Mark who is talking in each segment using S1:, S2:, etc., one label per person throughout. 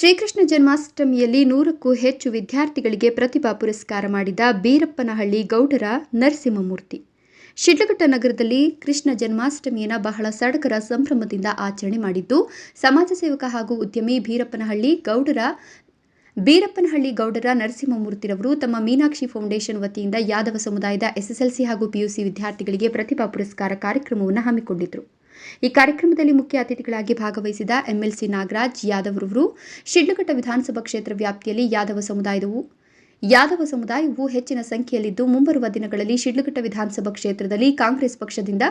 S1: ಶ್ರೀಕೃಷ್ಣ ಜನ್ಮಾಷ್ಟಮಿಯಲ್ಲಿ 100ಕ್ಕೂ ಹೆಚ್ಚು ವಿದ್ಯಾರ್ಥಿಗಳಿಗೆ ಪ್ರತಿಭಾ ಪುರಸ್ಕಾರ ಮಾಡಿದ ಬೀರಪ್ಪನಹಳ್ಳಿ ಗೌಡರ ನರಸಿಂಹಮೂರ್ತಿ. ಶಿಡ್ಲಘಟ್ಟ ನಗರದಲ್ಲಿ ಕೃಷ್ಣ ಜನ್ಮಾಷ್ಟಮಿಯನ್ನು ಬಹಳ ಸಡಗರ ಸಂಭ್ರಮದಿಂದ ಆಚರಣೆ ಮಾಡಿದ್ದು, ಸಮಾಜ ಸೇವಕ ಹಾಗೂ ಉದ್ಯಮಿ ಬೀರಪ್ಪನಹಳ್ಳಿ ಗೌಡರ ನರಸಿಂಹಮೂರ್ತಿರವರು ತಮ್ಮ ಮೀನಾಕ್ಷಿ ಫೌಂಡೇಶನ್ ವತಿಯಿಂದ ಯಾದವ ಸಮುದಾಯದ ಎಸ್ಎಸ್ಎಲ್ಸಿ ಹಾಗೂ ಪಿಯುಸಿ ವಿದ್ಯಾರ್ಥಿಗಳಿಗೆ ಪ್ರತಿಭಾ ಪುರಸ್ಕಾರ ಕಾರ್ಯಕ್ರಮವನ್ನು ಹಮ್ಮಿಕೊಂಡಿದ್ದರು. ಈ ಕಾರ್ಯಕ್ರಮದಲ್ಲಿ ಮುಖ್ಯ ಅತಿಥಿಗಳಾಗಿ ಭಾಗವಹಿಸಿದ ಎಂಎಲ್ಸಿ ನಾಗರಾಜ್ ಯಾದವ್ ರವರು ಶಿಡ್ಲಘಟ್ಟ ವಿಧಾನಸಭಾ ಕ್ಷೇತ್ರ ವ್ಯಾಪ್ತಿಯಲ್ಲಿ ಯಾದವ ಸಮುದಾಯವು ಹೆಚ್ಚಿನ ಸಂಖ್ಯೆಯಲ್ಲಿದ್ದು, ಮುಂಬರುವ ದಿನಗಳಲ್ಲಿ ಶಿಡ್ಲಘಟ್ಟ ವಿಧಾನಸಭಾ ಕ್ಷೇತ್ರದಲ್ಲಿ ಕಾಂಗ್ರೆಸ್ ಪಕ್ಷದಿಂದ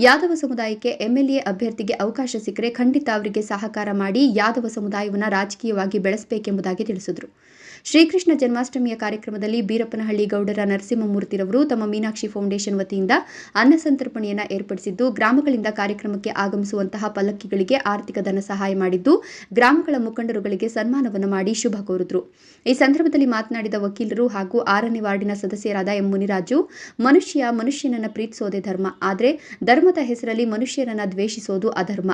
S1: ಯಾದವ ಸಮುದಾಯಕ್ಕೆ ಎಂಎಲ್ಎ ಅಭ್ಯರ್ಥಿಗೆ ಅವಕಾಶ ಸಿಕ್ಕರೆ ಖಂಡಿತ ಅವರಿಗೆ ಸಹಕಾರ ಮಾಡಿ ಯಾದವ ಸಮುದಾಯವನ್ನು ರಾಜಕೀಯವಾಗಿ ಬೆಳೆಸಬೇಕೆಂಬುದಾಗಿ ತಿಳಿಸಿದರು. ಶ್ರೀಕೃಷ್ಣ ಜನ್ಮಾಷ್ಟಮಿಯ ಕಾರ್ಯಕ್ರಮದಲ್ಲಿ ಬೀರಪ್ಪನಹಳ್ಳಿ ಗೌಡರ ನರಸಿಂಹಮೂರ್ತಿರವರು ತಮ್ಮ ಮೀನಾಕ್ಷಿ ಫೌಂಡೇಶನ್ ವತಿಯಿಂದ ಅನ್ನ ಸಂತರ್ಪಣೆಯನ್ನು ಏರ್ಪಡಿಸಿದ್ದು, ಗ್ರಾಮಗಳಿಂದ ಕಾರ್ಯಕ್ರಮಕ್ಕೆ ಆಗಮಿಸುವಂತಹ ಪಲ್ಲಕ್ಕಿಗಳಿಗೆ ಆರ್ಥಿಕ ಧನ ಸಹಾಯ ಮಾಡಿದ್ದು, ಗ್ರಾಮಗಳ ಮುಖಂಡರುಗಳಿಗೆ ಸನ್ಮಾನವನ್ನು ಮಾಡಿ ಶುಭ ಕೋರಿದರು. ಈ ಸಂದರ್ಭದಲ್ಲಿ ಮಾತನಾಡಿದ ವಕೀಲರು ಹಾಗೂ 6ನೇ ವಾರ್ಡಿನ ಸದಸ್ಯರಾದ ಎಂ ಮುನಿರಾಜು, ಮನುಷ್ಯನನ್ನು ಪ್ರೀತಿಸೋದೇ ಧರ್ಮ, ಆದರೆ ಧರ್ಮದ ಹೆಸರಲ್ಲಿ ಮನುಷ್ಯರನ್ನು ದ್ವೇಷಿಸೋದು ಅಧರ್ಮ.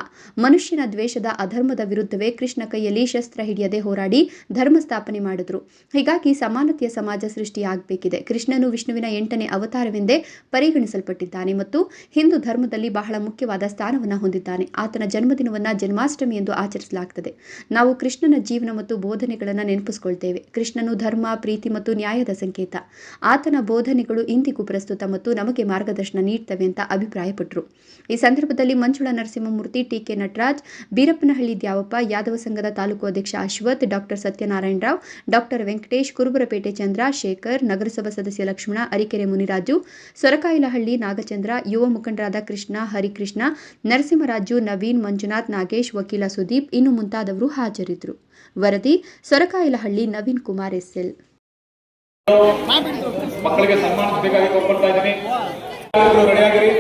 S1: ಮನುಷ್ಯನ ದ್ವೇಷದ ಅಧರ್ಮದ ವಿರುದ್ಧವೇ ಕೃಷ್ಣ ಕೈಯಲ್ಲಿ ಶಸ್ತ್ರ ಹಿಡಿಯದೆ ಹೋರಾಡಿ ಧರ್ಮ ಸ್ಥಾಪನೆ ಮಾಡಿದರು. ಹೀಗಾಗಿ ಸಮಾನತೆಯ ಸಮಾಜ ಸೃಷ್ಟಿಯಾಗಬೇಕಿದೆ. ಕೃಷ್ಣನು ವಿಷ್ಣುವಿನ 8ನೇ ಅವತಾರವೆಂದೇ ಪರಿಗಣಿಸಲ್ಪಟ್ಟಿದ್ದಾನೆ ಮತ್ತು ಹಿಂದೂ ಧರ್ಮದಲ್ಲಿ ಬಹಳ ಮುಖ್ಯವಾದ ಸ್ಥಾನವನ್ನು ಹೊಂದಿದ್ದಾನೆ. ಆತನ ಜನ್ಮದಿನವನ್ನು ಜನ್ಮಾಷ್ಟಮಿ ಎಂದು ಆಚರಿಸಲಾಗುತ್ತದೆ. ನಾವು ಕೃಷ್ಣನ ಜೀವನ ಮತ್ತು ಬೋಧನೆಗಳನ್ನು ನೆನಪಿಸಿಕೊಳ್ತೇವೆ. ಕೃಷ್ಣನು ಧರ್ಮ, ಪ್ರೀತಿ ಮತ್ತು ನ್ಯಾಯದ ಸಂಕೇತ. ಆತನ ಬೋಧನೆಗಳು ಇಂದಿಗೂ ಪ್ರಸ್ತುತ ಮತ್ತು ನಮಗೆ ಮಾರ್ಗದರ್ಶನ ನೀಡುತ್ತವೆ ಅಂತ ಅಭಿಪ್ರಾಯಪಟ್ಟರು. ಈ ಸಂದರ್ಭದಲ್ಲಿ ಮಂಜುಳಾ ನರಸಿಂಹಮೂರ್ತಿ, ಟಿಕೆ ನಟರಾಜ್, ಬೀರಪ್ಪನಹಳ್ಳಿ ದ್ಯಾವಪ್ಪ, ಯಾದವ ಸಂಘದ ತಾಲೂಕು ಅಧ್ಯಕ್ಷ ಅಶ್ವಥ್, ಡಾಕ್ಟರ್ ಸತ್ಯನಾರಾಯಣ ರಾವ್, ಡಾಕ್ಟರ್ ವೆಂಕಟೇಶ್, ಕುರುಬರಪೇಟೆ ಚಂದ್ರ, ಶೇಖರ್, ನಗರಸಭಾ ಸದಸ್ಯ ಲಕ್ಷ್ಮಣ, ಅರಿಕೆರೆ ಮುನಿರಾಜು, ಸೊರಕಾಯಿಲಹಳ್ಳಿ ನಾಗಚಂದ್ರ, ಯುವ ಮುಖಂಡರಾದ ಕೃಷ್ಣ, ಹರಿಕೃಷ್ಣ, ನರಸಿಂಹರಾಜು, ನವೀನ್, ಮಂಜುನಾಥ್, ನಾಗೇಶ್, ವಕೀಲ ಸುದೀಪ್ ಇನ್ನು ಮುಂತಾದವರು ಹಾಜರಿದ್ದರು. ವರದಿ ಸೊರಕಾಯಿಲಹಳ್ಳಿ ನವೀನ್ ಕುಮಾರ್ ಎಸ್ಎಲ್.
S2: ಮಕ್ಕಳಿಗೆ ಸನ್ಮಾನಿಸಬೇಕಾಗಿ ಕೊಡ್ತಾ ಇದ್ದೀನಿ. ರೆಡಿಯಾಗಿರಿ.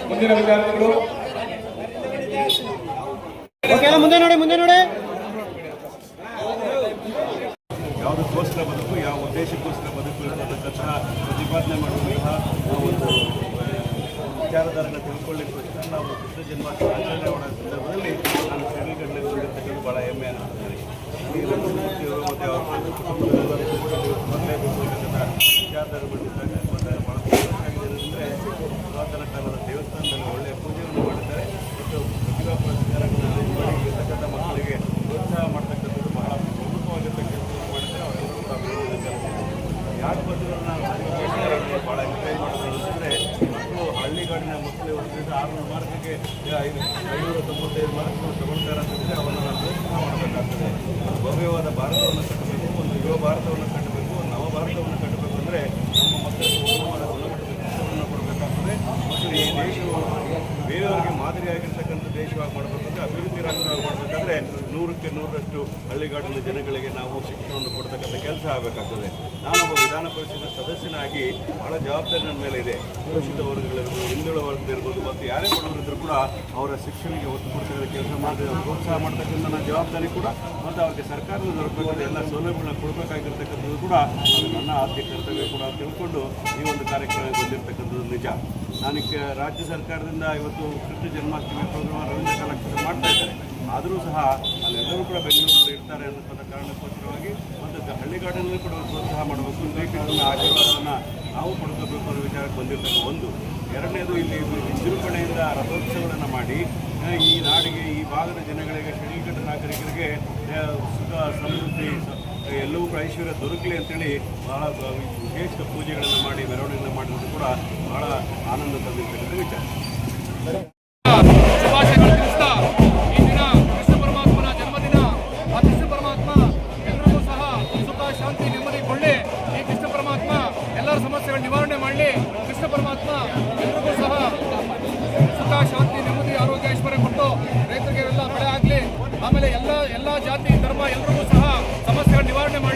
S2: ಮುಂದಿನ ವಿದ್ಯಾರ್ಥಿಗಳು
S3: ಮುಂದೆ ನೋಡಿ.
S4: ಯಾವುದಕ್ಕೋಸ್ಕರ ಬದುಕು, ಯಾವ ಉದ್ದೇಶಕ್ಕೋಸ್ಕರ ಬದುಕು ಇರತಕ್ಕಂತಹ ಪ್ರತಿಪಾದನೆ ಮಾಡುವಂತಹ ಒಂದು ವಿಚಾರಧಾರೆನ ತಿಳ್ಕೊಳ್ಳಿಕ್ಕೋಸ್ಕರ ನಾವು ಕೃಷ್ಣ ಜನ್ಮಾಷ್ಟಮಿ ಆಚರಣೆ ಮಾಡೋ ಸಂದರ್ಭದಲ್ಲಿ ನಾನು ಶಿಡ್ಲಘಟ್ಟದಲ್ಲಿ ಬಂದಿರ್ತಕ್ಕಂಥ ಭಾಳ ಹೆಮ್ಮೆ ಅನಿಸ್ತದೆ. ಮೂರ್ತಿಯವರು ಮತ್ತು ಅವರ ಕುಟುಂಬದಲ್ಲರೂ ಕೂಡ ಮೊದಲೇಬೇಕಾದಂಥ ವಿಚಾರಧಾರೆ ಬಂದಿದ್ದಾಗ ಭಾಳ ಅಂದರೆ ಪುರಾತನ ಕಾಲದ ದೇವಸ್ಥಾನದಲ್ಲಿ ಒಳ್ಳೆಯ ಪೂಜೆಯನ್ನು ಮಾಡಿದ್ದಾರೆ ಮತ್ತು ಪ್ರತಿಭಾ ಪುರಸ್ಕಾರಗಳನ್ನು ಅರೇಂಜ್ ಮಾಡಿ ಇರ್ತಕ್ಕಂಥ ಮಕ್ಕಳಿಗೆ ಪ್ರೋತ್ಸಾಹ ಮಾಡ್ತಕ್ಕಂಥದ್ದು ಬಹಳ ಪ್ರಮುಖವಾಗಿರ್ತಕ್ಕಂಥ ಮಾಡಿದರೆ ಅವರೆಲ್ಲರೂ ಕೂಡ ಅಭಿವೃದ್ಧಿ ಯಾಕೆ ಬಂದಿರೋರು ನಾವು ಭಾಳ ಎಂಕರೇಜ್ ಮಾಡೋದು ಅಂತಂದರೆ ಮಕ್ಕಳು ಹಳ್ಳಿಗಾಡಿನ ಮಕ್ಕಳು 600 ಮಾರ್ಕ್ಗೆ 595 ಮಾರ್ಕ್ಗಳು ತಗೊಳ್ತಾರೆ ಅಂತಂದರೆ ಅವನ್ನು ನಾವು ಪ್ರೋತ್ಸಾಹ ಮಾಡಬೇಕಾಗ್ತದೆ. ಭವ್ಯವಾದ ಭಾರತವನ್ನು ಕಟ್ಟಬೇಕು, ಒಂದು ಯುವ ಭಾರತವನ್ನು ಕಟ್ಟಬೇಕು, ಒಂದು ನವ ಭಾರತವನ್ನು ಕಟ್ಟಬೇಕು ಅಂದರೆ ನಮ್ಮ ಮಕ್ಕಳಿಗೆ ಉತ್ತಮವಾದ ಗುಣಮಟ್ಟದ ಶಿಕ್ಷಣವನ್ನು ಕೊಡಬೇಕಾಗ್ತದೆ ಮತ್ತು ಈ ದೇಶವು ಬೇರೆಯವರಿಗೆ ಮಾದರಿಯಾಗಿರ್ತಕ್ಕಂಥ ದೇಶವಾಗಿ ಮಾಡಬೇಕು ಅಂದರೆ ಅಭಿವೃದ್ಧಿ ರಾಷ್ಟ್ರವಾಗಿ ಮಾಡಬೇಕಾದ್ರೆ 100ಕ್ಕೆ 100ರಷ್ಟು ಹಳ್ಳಿಗಾಡಿನ ಜನಗಳಿಗೆ ನಾವು ಶಿಕ್ಷಣವನ್ನು ಕೊಡ್ತಕ್ಕಂಥ ಕೆಲಸ ಆಗಬೇಕಾಗ್ತದೆ. ನಾನೊಬ್ಬ ವಿಧಾನ ಪರಿಷತ್ ಸದಸ್ಯನಾಗಿ ಭಾಳ ಜವಾಬ್ದಾರಿ ನನ್ನ ಮೇಲೆ ಇದೆ. ಶೋಷಿತ ವರ್ಗಗಳಿರ್ಬೋದು, ಹಿಂದುಳಿದ ವರ್ಗದಿರ್ಬೋದು ಮತ್ತು ಯಾರೇ ಬಡವರಿದ್ದರೂ ಕೂಡ ಅವರ ಶಿಕ್ಷಣಕ್ಕೆ ಒತ್ತು ಕೊಡ್ತಕ್ಕಂಥ ಕೆಲಸ ಮಾಡಿ ಪ್ರೋತ್ಸಾಹ ಮಾಡ್ತಕ್ಕಂಥ ನನ್ನ ಜವಾಬ್ದಾರಿ ಕೂಡ ಮತ್ತು ಅವ್ರಿಗೆ ಸರ್ಕಾರದ ದೊರಕಬೇಕಾದ ಎಲ್ಲ ಸೌಲಭ್ಯಗಳನ್ನ ಕೊಡಬೇಕಾಗಿರ್ತಕ್ಕಂಥದ್ದು ಕೂಡ ಅದು ನನ್ನ ಆದ್ಯ ಕರ್ತವ್ಯ ಕೂಡ ತಿಳ್ಕೊಂಡು ಈ ಒಂದು ಕಾರ್ಯಕ್ರಮ ಬಂದಿರತಕ್ಕಂಥದ್ದು ನಿಜ. ನಾನಕ್ಕೆ ರಾಜ್ಯ ಸರ್ಕಾರದಿಂದ ಇವತ್ತು ಕೃಷ್ಣ ಜನ್ಮಾಷ್ಟಮಿ ಪ್ರೋಗ್ರಾಮ್ ರವೀಂದ್ರ ಕಲಾಕ್ಷೇತ್ರ ಮಾಡ್ತಾ ಇದ್ದಾರೆ. ಆದರೂ ಸಹ ಅಲ್ಲೆಲ್ಲರೂ ಕೂಡ ಬೆಂಗಳೂರಲ್ಲಿ ಇರ್ತಾರೆ ಅನ್ನೋಂಥ ಕಾರಣಕ್ಕೋಸ್ಕರವಾಗಿ ಮತ್ತು ಹಳ್ಳಿಗಾಡಿನಲ್ಲಿ ಕೂಡ ಪ್ರೋತ್ಸಾಹ ಮಾಡಬೇಕು, ಶ್ರೀಕೃಷ್ಣನ ಆಶೀರ್ವಾದವನ್ನು ನಾವು ಪಡ್ಕೋಬೇಕು ಅನ್ನೋ ವಿಚಾರಕ್ಕೆ ಬಂದಿರ್ತಕ್ಕ ಒಂದು. ಎರಡನೇದು, ಇಲ್ಲಿ ವಿಜೃಂಭಣೆಯಿಂದ ರಥೋತ್ಸವಗಳನ್ನು ಮಾಡಿ ಈ ನಾಡಿಗೆ, ಈ ಭಾಗದ ಜನಗಳಿಗೆ, ಶಿಡ್ಲಘಟ್ಟ ನಾಗರಿಕರಿಗೆ ಸುಖ ಸಮೃದ್ಧಿ ಎಲ್ಲವೂ ಕೂಡ ಐಶ್ವರ್ಯ ದೊರಕಲಿ ಅಂತೇಳಿ ಬಹಳ ವಿಶೇಷ ಪೂಜೆಗಳನ್ನು ಮಾಡಿ ಮೆರವಣಿಗೆಯನ್ನು ಮಾಡಿರೋದು ಕೂಡ ಬಹಳ ಆನಂದ ತಂದಿರ್ತಕ್ಕಂಥ ವಿಚಾರ.
S2: ಶುಭಾಶಯಗಳು ತಿಳಿಸ್ತಾ ಈ ದಿನ ಕೃಷ್ಣ ಪರಮಾತ್ಮನ ಜನ್ಮದಿನ. ಆ ಕೃಷ್ಣ ಪರಮಾತ್ಮ ಎಲ್ಲರಿಗೂ ಸಹ ಸುಖ, ಶಾಂತಿ, ನೆಮ್ಮದಿ ಕೊಳ್ಳಿ. ಈ ಕೃಷ್ಣ ಪರಮಾತ್ಮ ಎಲ್ಲರ ಸಮಸ್ಯೆಗಳ ನಿವಾರಣೆ ಮಾಡಲಿ. ಕೃಷ್ಣ ಪರಮಾತ್ಮ ಎಲ್ಲರಿಗೂ ಸಹ ಸುಖ, ಶಾಂತಿ, ನೆಮ್ಮದಿ, ಆರೋಗ್ಯ, ಐಶ್ವರ್ಯ ಕೊಟ್ಟು ರೈತರಿಗೆ ಎಲ್ಲ ಬೆಳೆ ಆಗಲಿ. ಆಮೇಲೆ ಎಲ್ಲ ಜಾತಿ ಧರ್ಮ ಎಲ್ಲರಿಗೂ ಸಹ ಸಮಸ್ಯೆಗಳ ನಿವಾರಣೆ ಮಾಡಿ